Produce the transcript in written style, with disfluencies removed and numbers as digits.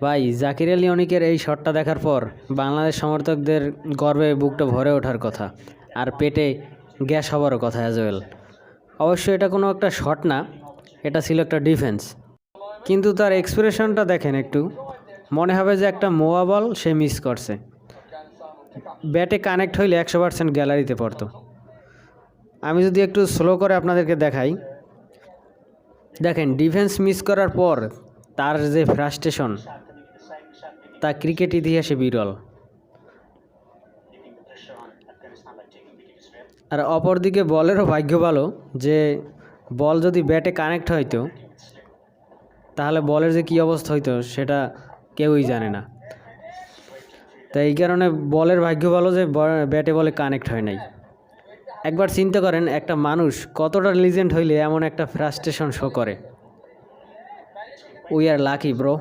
ভাই জাকির আলী অনিকের এই শটটা দেখার পর বাংলাদেশ সমর্থকদের গর্বে বুকটা ভরে ওঠার কথা, আর পেটে গ্যাস হবারও কথা অ্যাজ ওয়েল। অবশ্যই এটা কোনো একটা শট না, এটা ছিল একটা ডিফেন্স। কিন্তু তার এক্সপ্রেশনটা দেখেন একটু, মনে হবে যে একটা মোয়া বল সে মিস করছে। ব্যাটে কানেক্ট হইলে 100% গ্যালারিতে পড়তো। আমি যদি একটু স্লো করে আপনাদেরকে দেখাই, দেখেন ডিফেন্স মিস করার পর তার যে ফ্রাস্ট্রেশন, তা ক্রিকেট ইতিহাসে বিরল। আর অপরদিকে বলেরও ভাগ্য ভালো যে বল যদি ব্যাটে কানেক্ট হইতো তাহলে বলের যে কী অবস্থা হইতো সেটা কেউই জানে না। তাই এই কারণে বলের ভাগ্য ভালো যে ব্যাটে বলে কানেক্ট হয় নাই। একবার চিন্তা করেন একটা মানুষ কতটা লিজেন্ড হইলে এমন একটা ফ্রাস্ট্রেশন শো করে। We are lucky bro.